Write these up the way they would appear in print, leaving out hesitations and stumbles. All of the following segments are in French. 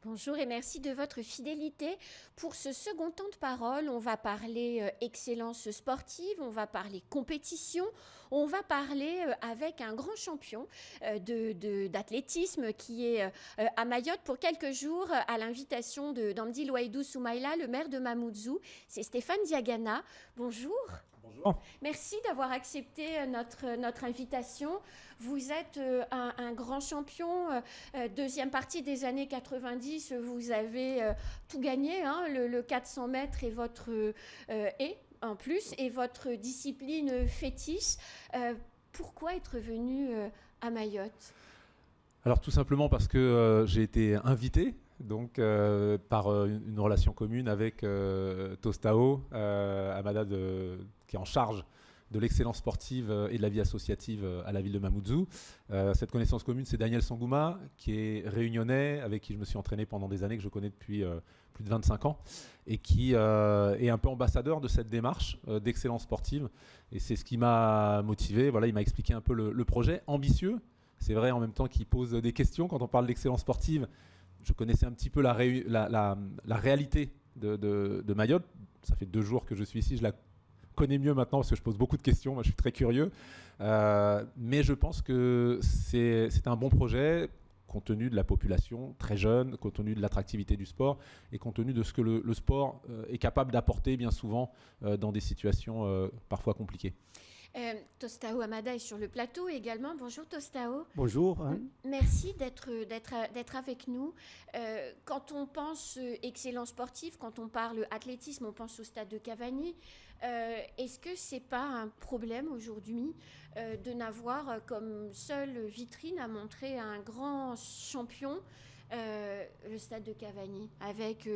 Bonjour et merci de votre fidélité. Pour ce second temps de parole, on va parler excellence sportive, on va parler compétition, on va parler avec un grand champion d'athlétisme qui est à Mayotte pour quelques jours à l'invitation d'Amdi Louaïdou Soumaïla, le maire de Mamoudzou. C'est Stéphane Diagana. Bonjour. Bonjour. Merci d'avoir accepté notre invitation. Vous êtes un grand champion. Deuxième partie des années 90, vous avez tout gagné, hein, le 400 mètres et votre et en plus, et votre discipline fétiche. Pourquoi être venu à Mayotte? Alors tout simplement parce que j'ai été invité donc par une relation commune avec Tostao, Amada qui est en charge de l'excellence sportive et de la vie associative à la ville de Mamoudzou. Cette connaissance commune, c'est Daniel Sangouma, qui est réunionnais, avec qui je me suis entraîné pendant des années, que je connais depuis plus de 25 ans, et qui est un peu ambassadeur de cette démarche d'excellence sportive. Et c'est ce qui m'a motivé. Voilà, il m'a expliqué un peu le projet ambitieux. C'est vrai en même temps qu'il pose des questions. Quand on parle d'excellence sportive, je connaissais un petit peu la réalité de Mayotte. Ça fait 2 jours que je suis ici, je la connais mieux maintenant parce que je pose beaucoup de questions. Moi, je suis très curieux. Mais je pense que c'est un bon projet compte tenu de la population très jeune, compte tenu de l'attractivité du sport et compte tenu de ce que le sport est capable d'apporter bien souvent dans des situations parfois compliquées. Tostao Amada est sur le plateau également. Bonjour Tostao. Bonjour. Merci d'être avec nous. Quand on pense excellence sportive, quand on parle athlétisme, on pense au stade de Cavani. Est-ce que c'est pas un problème aujourd'hui de n'avoir comme seule vitrine à montrer à un grand champion le stade de Cavani, avec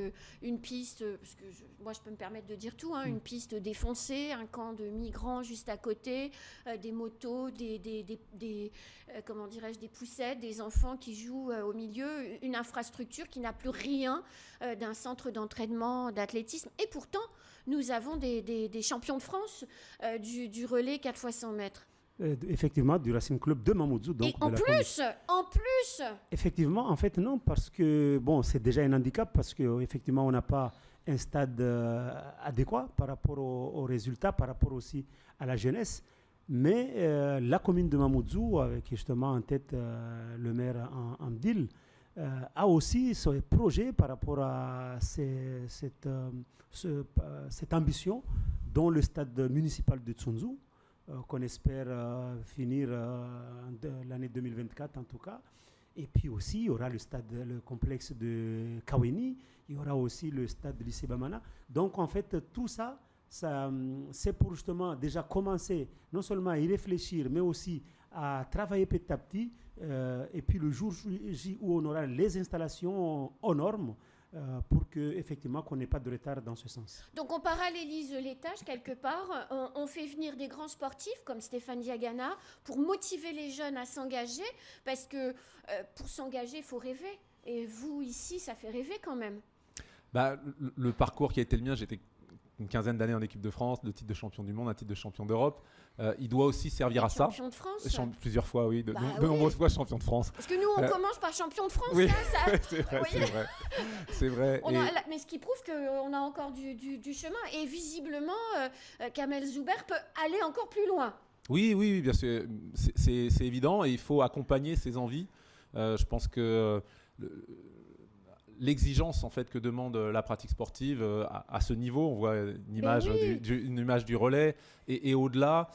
une piste, parce que moi je peux me permettre de dire tout, hein, une piste défoncée, un camp de migrants juste à côté, des motos, comment dirais-je, des poussettes, des enfants qui jouent au milieu, une infrastructure qui n'a plus rien d'un centre d'entraînement d'athlétisme. Et pourtant, nous avons des champions de France du relais 4 fois 100 mètres. Effectivement, du Racing Club de Mamoudzou. Donc et en plus Effectivement, en fait, non, parce que, bon, c'est déjà un handicap, parce qu'effectivement, on n'a pas un stade adéquat par rapport aux résultats, par rapport aussi à la jeunesse. Mais la commune de Mamoudzou, avec justement en tête le maire Amdil, a aussi ce projet par rapport à cette ambition dont le stade municipal de Tsunzu, qu'on espère finir l'année 2024 en tout cas. Et puis aussi, il y aura le complexe de Kaweni, il y aura aussi le stade de lycée Bamana. Donc en fait, tout ça, c'est pour justement déjà commencer non seulement à y réfléchir, mais aussi à travailler petit à petit. Et puis le jour J où on aura les installations aux normes, pour qu'effectivement qu'on n'ait pas de retard dans ce sens. Donc on parallélise les tâches quelque part, on fait venir des grands sportifs comme Stéphane Diagana pour motiver les jeunes à s'engager, parce que pour s'engager, il faut rêver. Et vous, ici, ça fait rêver quand même. Le parcours qui a été le mien, j'étais une quinzaine d'années en équipe de France, 2 titres de champion du monde, 1 titre de champion d'Europe. Il doit aussi servir à ça. Champion de France Plusieurs fois, oui. De nombreuses fois champion de France. Parce que nous, on commence par champion de France. Oui, là, ça... c'est vrai. Mais ce qui prouve qu'on a encore du chemin. Et visiblement, Kamel Zouber peut aller encore plus loin. Oui, bien sûr. C'est évident et il faut accompagner ses envies. Je pense que l'exigence en fait que demande la pratique sportive à ce niveau, on voit une image du relais et au-delà,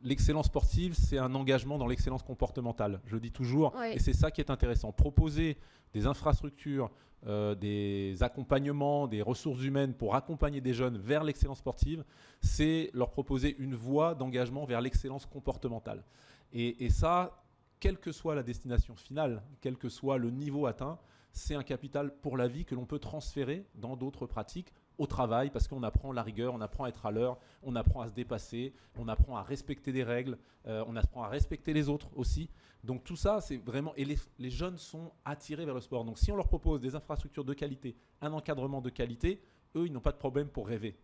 l'excellence sportive, c'est un engagement dans l'excellence comportementale. Je le dis toujours, et c'est ça qui est intéressant. Proposer des infrastructures, des accompagnements, des ressources humaines pour accompagner des jeunes vers l'excellence sportive, c'est leur proposer une voie d'engagement vers l'excellence comportementale. Et ça, quelle que soit la destination finale, quel que soit le niveau atteint, c'est un capital pour la vie que l'on peut transférer dans d'autres pratiques au travail, parce qu'on apprend la rigueur, on apprend à être à l'heure, on apprend à se dépasser, on apprend à respecter des règles, on apprend à respecter les autres aussi. Donc tout ça, c'est vraiment... Et les jeunes sont attirés vers le sport. Donc si on leur propose des infrastructures de qualité, un encadrement de qualité, eux, ils n'ont pas de problème pour rêver.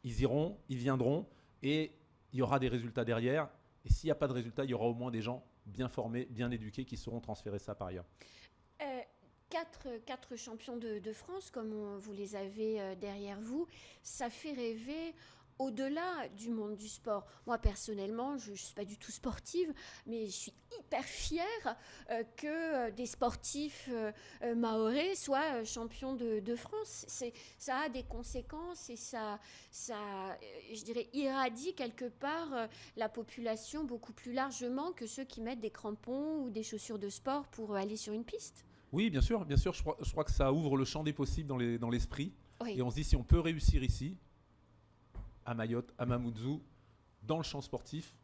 Ils iront, ils viendront, et il y aura des résultats derrière. Et s'il n'y a pas de résultats, il y aura au moins des gens bien formés, bien éduqués, qui sauront transférer ça par ailleurs. quatre champions de France, comme vous les avez derrière vous, ça fait rêver au-delà du monde du sport. Moi, personnellement, je ne suis pas du tout sportive, mais je suis hyper fière que des sportifs mahorais soient champions de France. Ça a des conséquences et ça je dirais, irradie quelque part la population beaucoup plus largement que ceux qui mettent des crampons ou des chaussures de sport pour aller sur une piste. Oui, bien sûr, je crois que ça ouvre le champ des possibles dans l'esprit. Oui. Et on se dit, si on peut réussir ici, à Mayotte, à Mamoudzou, dans le champ sportif,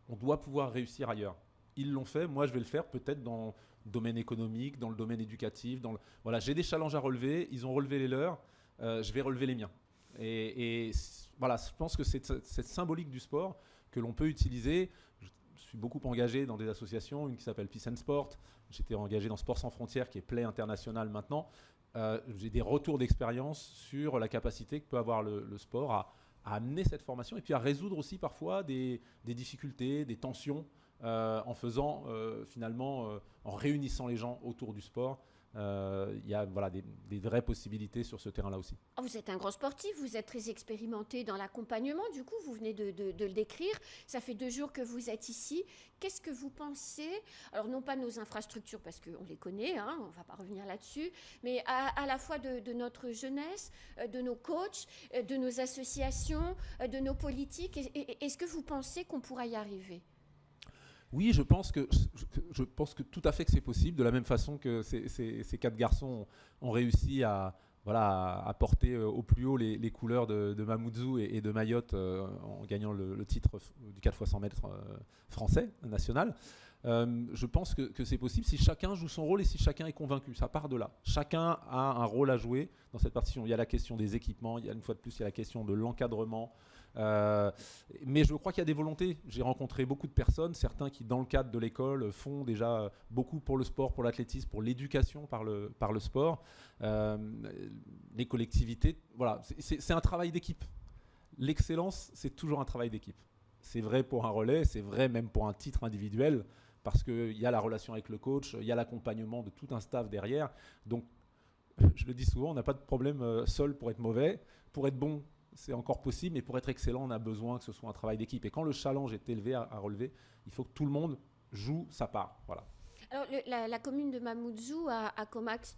on doit pouvoir réussir ailleurs. Ils l'ont fait, moi je vais le faire peut-être dans le domaine économique, dans le domaine éducatif. Voilà, j'ai des challenges à relever, ils ont relevé les leurs, je vais relever les miens. Et voilà, je pense que c'est cette symbolique du sport que l'on peut utiliser. Je suis beaucoup engagé dans des associations, une qui s'appelle Peace and Sport. J'étais engagé dans Sport sans frontières, qui est Play International maintenant. J'ai des retours d'expérience sur la capacité que peut avoir le sport à amener cette formation et puis à résoudre aussi parfois des difficultés, des tensions en faisant finalement, en réunissant les gens autour du sport. Il y a des vraies possibilités sur ce terrain-là aussi. Vous êtes un grand sportif, vous êtes très expérimenté dans l'accompagnement, du coup vous venez de le décrire, ça fait 2 jours que vous êtes ici. Qu'est-ce que vous pensez, alors non pas de nos infrastructures parce qu'on les connaît, on ne va pas revenir là-dessus, mais à la fois de notre jeunesse, de nos coachs, de nos associations, de nos politiques, est-ce que vous pensez qu'on pourra y arriver ? Oui, je pense que tout à fait que c'est possible, de la même façon que ces 4 garçons ont réussi à porter au plus haut les couleurs de Mamoudzou et de Mayotte en gagnant le titre du 4x100 mètres français, national. Je pense que c'est possible si chacun joue son rôle et si chacun est convaincu. Ça part de là. Chacun a un rôle à jouer dans cette partition. Il y a la question des équipements, une fois de plus, il y a la question de l'encadrement. Mais je crois qu'il y a des volontés. J'ai rencontré beaucoup de personnes, certains qui dans le cadre de l'école font déjà beaucoup pour le sport, pour l'athlétisme, pour l'éducation par le sport. Les collectivités, voilà, c'est un travail d'équipe. L'excellence, c'est toujours un travail d'équipe. C'est vrai pour un relais, c'est vrai même pour un titre individuel, parce qu'il y a la relation avec le coach, il y a l'accompagnement de tout un staff derrière. Donc, je le dis souvent, on n'a pas de problème seul pour être mauvais. Pour être bon, c'est encore possible, mais pour être excellent, on a besoin que ce soit un travail d'équipe. Et quand le challenge est élevé à relever, il faut que tout le monde joue sa part. Voilà. Alors, la commune de Mamoudzou a comme axe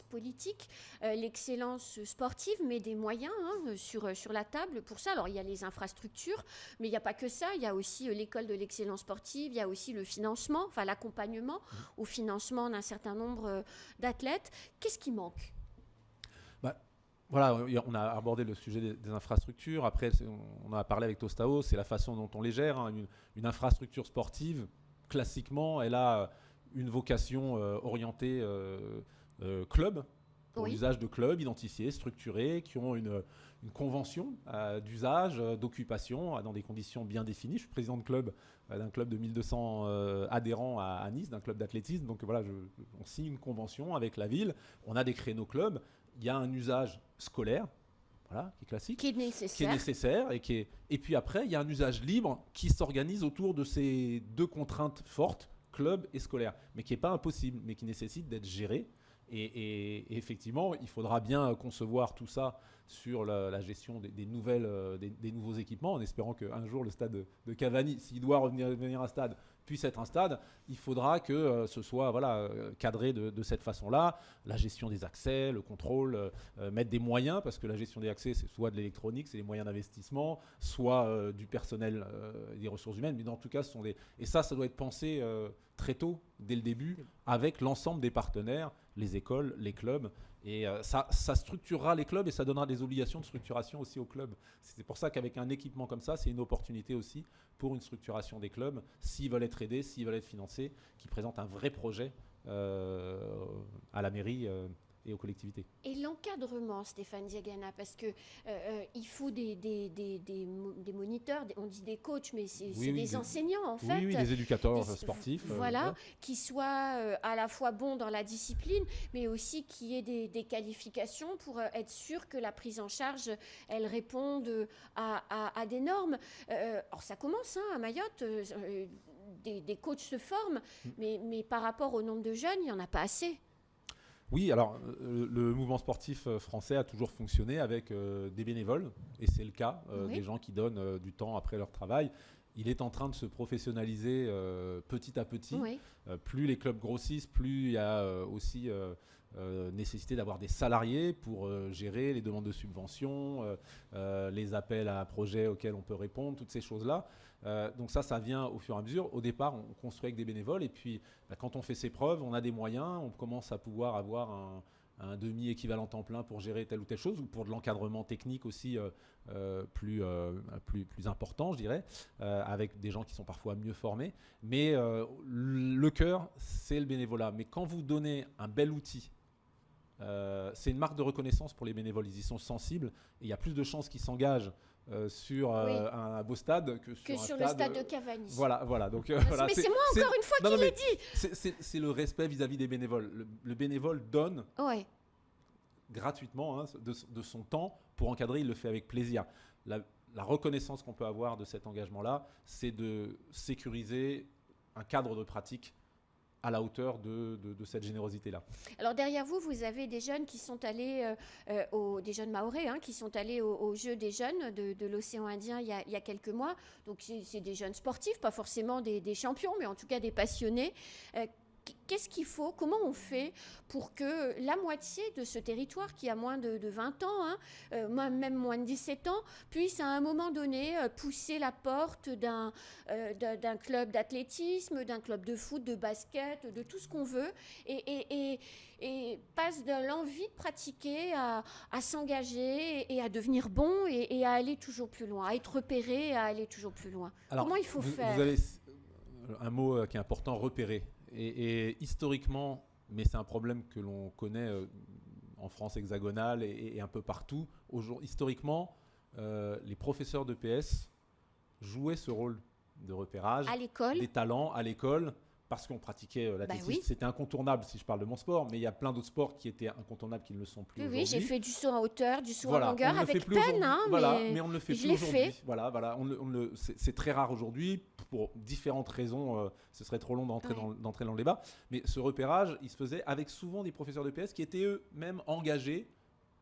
politique l'excellence sportive, mais des moyens sur la table pour ça. Alors, il y a les infrastructures, mais il n'y a pas que ça. Il y a aussi l'école de l'excellence sportive, il y a aussi le financement, enfin l'accompagnement au financement d'un certain nombre d'athlètes. Qu'est-ce qui manque ? Voilà, on a abordé le sujet des infrastructures. Après, on a parlé avec Tostao, c'est la façon dont on les gère. Une infrastructure sportive, classiquement, elle a une vocation orientée club, pour l'usage de clubs identifiés, structurés, qui ont une convention d'usage, d'occupation, dans des conditions bien définies. Je suis président de club, d'un club de 1200 adhérents à Nice, d'un club d'athlétisme. Donc voilà, on signe une convention avec la ville. On a des créneaux clubs. Il y a un usage scolaire, voilà, qui est classique, qui est nécessaire et puis après il y a un usage libre qui s'organise autour de ces 2 contraintes fortes, club et scolaire, mais qui n'est pas impossible, mais qui nécessite d'être géré. Et effectivement, il faudra bien concevoir tout ça sur la gestion des nouveaux équipements, en espérant qu'un jour le stade de Cavani, s'il doit revenir un stade, puisse être un stade. Il faudra que ce soit cadré de cette façon-là. La gestion des accès, le contrôle, mettre des moyens, parce que la gestion des accès, c'est soit de l'électronique, c'est des moyens d'investissement, soit du personnel, des ressources humaines. Mais en tout cas, et ça doit être pensé très tôt, dès le début, avec l'ensemble des partenaires, les écoles, les clubs. Et ça structurera les clubs et ça donnera des obligations de structuration aussi aux clubs. C'est pour ça qu'avec un équipement comme ça, c'est une opportunité aussi pour une structuration des clubs, s'ils veulent être aidés, s'ils veulent être financés, qui présentent un vrai projet à la mairie et aux collectivités. Et l'encadrement, Stéphane Diagana, parce que il faut des moniteurs, on dit des coachs, mais c'est des enseignants en fait. Oui, des éducateurs sportifs. Qui soient à la fois bons dans la discipline, mais aussi qui aient des qualifications pour être sûr que la prise en charge, elle réponde à des normes. Alors ça commence à Mayotte, des coachs se forment, mais par rapport au nombre de jeunes, il n'y en a pas assez. Oui, alors le mouvement sportif français a toujours fonctionné avec des bénévoles, et c'est le cas, des gens qui donnent du temps après leur travail. Il est en train de se professionnaliser petit à petit. Oui. Plus les clubs grossissent, plus il y a aussi nécessité d'avoir des salariés pour gérer les demandes de subventions, les appels à projets auxquels on peut répondre, toutes ces choses-là. Donc ça vient au fur et à mesure. Au départ, on construit avec des bénévoles, et puis quand on fait ses preuves, on a des moyens, on commence à pouvoir avoir un demi-équivalent temps plein pour gérer telle ou telle chose, ou pour de l'encadrement technique aussi plus important, je dirais, avec des gens qui sont parfois mieux formés. Mais le cœur, c'est le bénévolat. Mais quand vous donnez un bel outil, c'est une marque de reconnaissance pour les bénévoles. Ils y sont sensibles, et il y a plus de chances qu'ils s'engagent sur un beau stade que sur le stade de Cavani. Voilà. Donc, mais c'est moi encore une fois qui l'ai dit. C'est le respect vis-à-vis des bénévoles. Le bénévole donne gratuitement de son temps pour encadrer. Il le fait avec plaisir. La reconnaissance qu'on peut avoir de cet engagement-là, c'est de sécuriser un cadre de pratique à la hauteur de cette générosité-là. Alors derrière vous, vous avez des jeunes qui sont allés, des jeunes mahorais, qui sont allés aux Jeux des jeunes de l'océan Indien il y a quelques mois. Donc c'est des jeunes sportifs, pas forcément des champions, mais en tout cas des passionnés. Qu'est-ce qu'il faut, comment on fait pour que la moitié de ce territoire qui a moins de 20 ans, même moins de 17 ans, puisse à un moment donné pousser la porte d'un club d'athlétisme, d'un club de foot, de basket, de tout ce qu'on veut, et passe de l'envie de pratiquer à s'engager et à devenir bon et à aller toujours plus loin, à être repéré et à aller toujours plus loin. Alors, comment il faut faire? Vous avez un mot qui est important, repérer. Et historiquement, mais c'est un problème que l'on connaît en France hexagonale et un peu partout, historiquement, les professeurs de PS jouaient ce rôle de repérage à l'école, des talents à l'école, parce qu'on pratiquait l'athlétisme. C'était incontournable si je parle de mon sport, mais il y a plein d'autres sports qui étaient incontournables qui ne le sont plus aujourd'hui. Oui, j'ai fait du saut en hauteur, du saut en longueur avec peine, mais on ne le fait plus aujourd'hui. Voilà, c'est très rare aujourd'hui pour différentes raisons. Ce serait trop long d'entrer dans le débat. Mais ce repérage, il se faisait avec souvent des professeurs de PS qui étaient eux-mêmes engagés,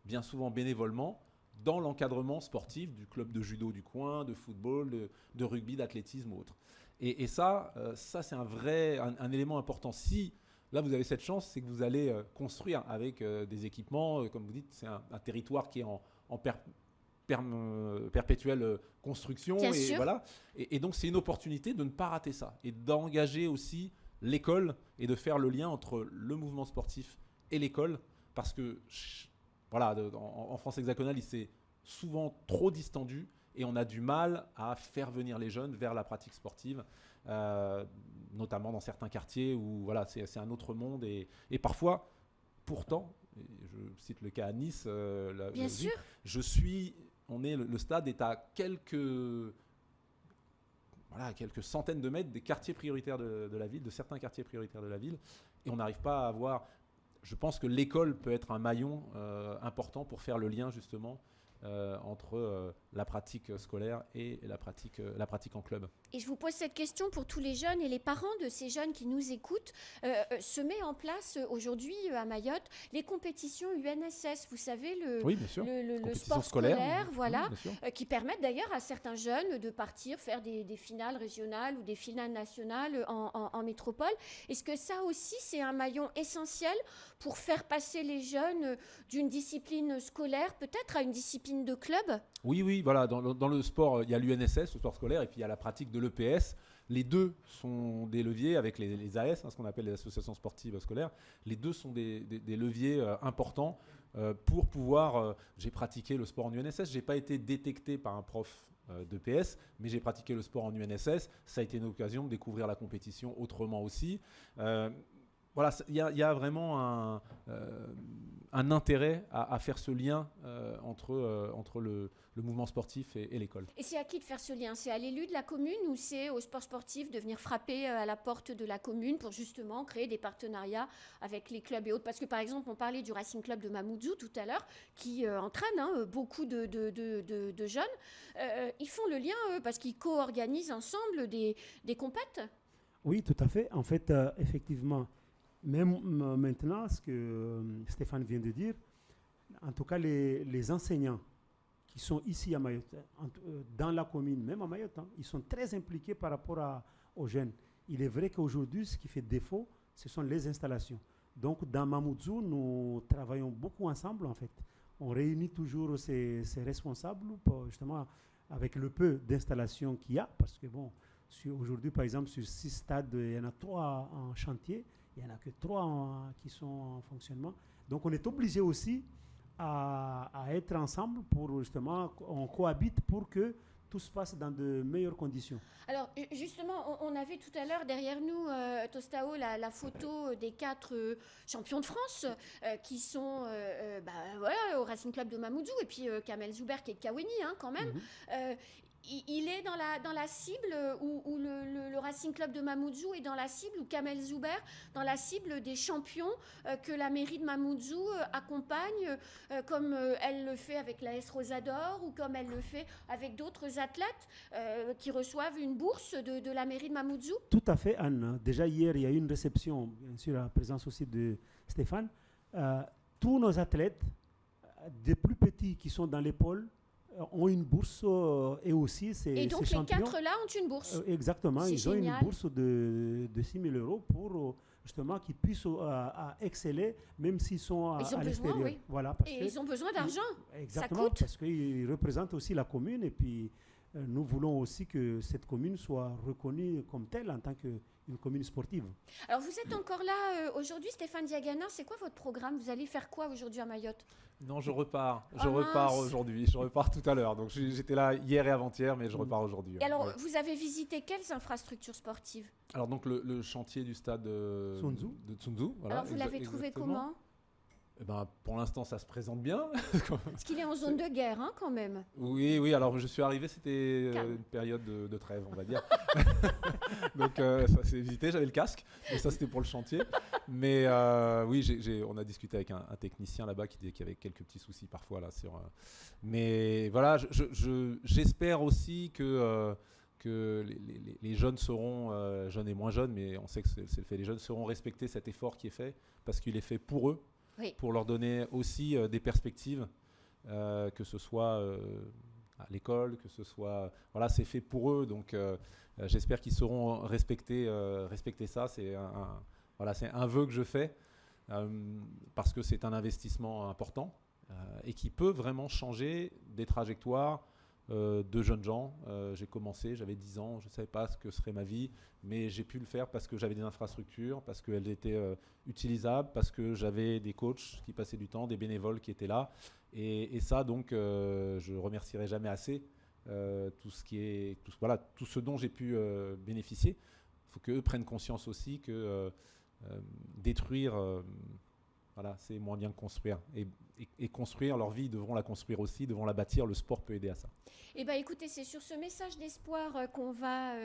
bien souvent bénévolement, dans l'encadrement sportif du club de judo du coin, de football, de rugby, d'athlétisme ou autre. Et ça c'est un élément important. Si là vous avez cette chance, c'est que vous allez construire avec des équipements, comme vous dites, c'est un territoire qui est en perpétuelle construction. Bien sûr. Voilà. Et donc c'est une opportunité de ne pas rater ça et d'engager aussi l'école et de faire le lien entre le mouvement sportif et l'école, parce que en France hexagonale, il s'est souvent trop distendu. Et on a du mal à faire venir les jeunes vers la pratique sportive, notamment dans certains quartiers où c'est un autre monde. Et parfois, pourtant, je cite le cas à Nice, bien sûr. Le stade est à quelques centaines de mètres des quartiers prioritaires de la ville, de certains quartiers prioritaires de la ville. Et on n'arrive pas à avoir... Je pense que l'école peut être un maillon important pour faire le lien justement entre la pratique scolaire et la pratique en club. Et je vous pose cette question pour tous les jeunes et les parents de ces jeunes qui nous écoutent. Se met en place aujourd'hui à Mayotte les compétitions UNSS, vous savez, le sport scolaire, qui permettent d'ailleurs à certains jeunes de partir faire des finales régionales ou des finales nationales en métropole. Est-ce que ça aussi, c'est un maillon essentiel pour faire passer les jeunes d'une discipline scolaire peut-être à une discipline de club? Oui, voilà. Dans le sport, il y a l'UNSS, le sport scolaire, et puis il y a la pratique de l'EPS. Les deux sont des leviers avec les AS, ce qu'on appelle les associations sportives scolaires. Les deux sont des leviers importants pour pouvoir... j'ai pratiqué le sport en UNSS. Je n'ai pas été détecté par un prof d'EPS, mais j'ai pratiqué le sport en UNSS. Ça a été une occasion de découvrir la compétition autrement aussi. Il y a vraiment un intérêt à faire ce lien entre le mouvement sportif et l'école. Et c'est à qui de faire ce lien? C'est à l'élu de la commune ou c'est au sport sportif de venir frapper à la porte de la commune pour justement créer des partenariats avec les clubs et autres? Parce que par exemple, on parlait du Racing Club de Mamoudzou tout à l'heure, qui entraîne beaucoup de jeunes. Ils font le lien parce qu'ils co-organisent ensemble des compètes. Oui, tout à fait. En fait, effectivement, Même maintenant, ce que Stéphane vient de dire, en tout cas les enseignants qui sont ici à Mayotte, dans la commune, même à Mayotte, ils sont très impliqués par rapport aux jeunes. Il est vrai qu'aujourd'hui, ce qui fait défaut, ce sont les installations. Donc, dans Mamoudzou, nous travaillons beaucoup ensemble, en fait. On réunit toujours ces responsables, pour, justement, avec le peu d'installations qu'il y a, parce que, bon, aujourd'hui, par exemple, sur 6 stades, il y en a 3 en chantier, il n'y en a que 3 qui sont en fonctionnement. Donc, on est obligé aussi à être ensemble pour, justement, on cohabite pour que tout se passe dans de meilleures conditions. Alors justement, on avait tout à l'heure derrière nous, Tostao, la photo des 4 champions de France qui sont voilà, au Racing Club de Mamoudzou, et puis Kamel Zouber qui est de Kaweni, quand même. Il est dans la cible où le Racing Club de Mamoudzou est dans la cible, ou Kamel Zouber dans la cible des champions que la mairie de Mamoudzou accompagne, comme elle le fait avec l'AS Rosador, ou comme elle le fait avec d'autres athlètes qui reçoivent une bourse de la mairie de Mamoudzou. Tout à fait, Anne. Déjà hier, il y a eu une réception, bien sûr, à la présence aussi de Stéphane. Tous nos athlètes, des plus petits qui sont dans les pôles, ont une bourse et aussi ces donc ces les 4 là ont une bourse. Exactement, ils ont génial. une bourse de 6 000 € pour justement qu'ils puissent exceller, même s'ils sont à l'extérieur. Oui. Voilà, ils ont besoin d'argent. Exactement, ça coûte. parce qu'ils représentent aussi la commune, et puis nous voulons aussi que cette commune soit reconnue comme telle en tant qu'une commune sportive. Alors vous êtes encore là aujourd'hui, Stéphane Diagana, c'est quoi votre programme? Vous allez faire quoi aujourd'hui à Mayotte? Non, je repars. Je repars aujourd'hui. Je repars tout à l'heure. Donc j'étais là hier et avant-hier, mais je repars aujourd'hui. Et alors, vous avez visité quelles infrastructures sportives? Alors donc le chantier du stade de Tsunzu. Voilà, alors vous l'avez trouvé comment? Eh ben, pour l'instant, ça se présente bien. Parce qu'il est en zone de guerre, quand même. Oui. Alors, je suis arrivé, c'était une période de trêve, on va dire. Donc, ça s'est visité. J'avais le casque, mais ça, c'était pour le chantier. Mais oui, on a discuté avec un technicien là-bas qui disait qu'il y avait quelques petits soucis parfois là. Mais voilà, j'espère aussi que les jeunes seront, jeunes et moins jeunes, mais on sait que c'est le fait, les jeunes seront respecter cet effort qui est fait, parce qu'il est fait pour eux. Oui. Pour leur donner aussi des perspectives, que ce soit à l'école, que ce soit... Voilà, c'est fait pour eux, donc j'espère qu'ils sauront respecter ça. C'est un vœu que je fais, parce que c'est un investissement important et qui peut vraiment changer des trajectoires de jeunes gens. J'ai commencé, j'avais 10 ans, je ne savais pas ce que serait ma vie, mais j'ai pu le faire parce que j'avais des infrastructures, parce qu'elles étaient utilisables, parce que j'avais des coachs qui passaient du temps, des bénévoles qui étaient là. Et ça, donc, je ne remercierai jamais assez tout ce dont j'ai pu bénéficier. Il faut qu'eux prennent conscience aussi que détruire... Voilà, c'est moins bien que construire. Et construire, leur vie, ils devront la construire aussi, devront la bâtir. Le sport peut aider à ça. Eh bien, écoutez, c'est sur ce message d'espoir qu'on va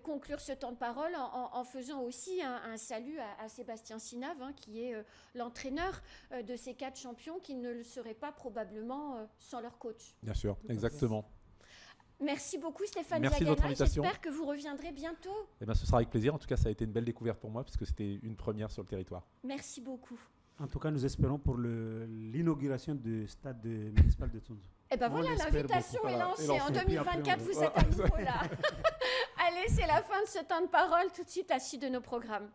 conclure ce temps de parole en faisant aussi un salut à Sébastien Sinave, qui est l'entraîneur de ces 4 champions qui ne le seraient pas probablement sans leur coach. Bien sûr, exactement. Merci beaucoup Stéphane Merci Diagana. de votre invitation. J'espère que vous reviendrez bientôt. Eh bien, ce sera avec plaisir. En tout cas, ça a été une belle découverte pour moi, puisque c'était une première sur le territoire. Merci beaucoup. En tout cas, nous espérons pour l'inauguration du stade municipal de Tsunzu. Et ben voilà, l'invitation est lancée. En 2024, vous êtes à nouveau là. Allez, c'est la fin de ce temps de parole. Tout de suite, la suite de nos programmes.